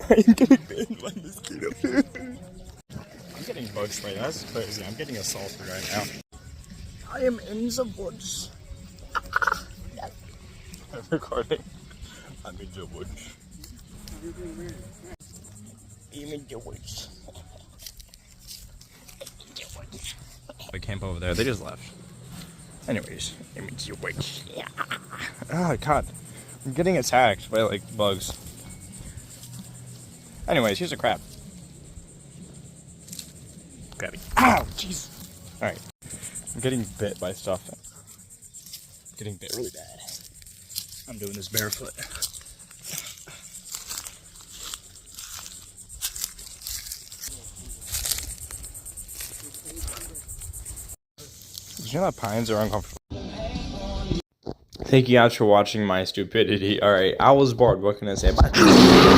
I'm getting bitten by mosquitoes. I'm getting bug sprayed. That's crazy. I'm getting assaulted right now. I am in the woods. I'm recording. I'm in the woods. I'm in the woods. I camp over there. They just left. Anyways, I'm in the woods. Yeah. Oh god. I'm getting attacked by like bugs. Anyways, here's a crab. Crabby. Ow! Jeez. Alright. I'm getting bit by stuff. I'm getting bit really bad. I'm doing this barefoot. Did you know that pines are uncomfortable? Thank you guys for watching my stupidity. Alright, I was bored. What can I say? Bye.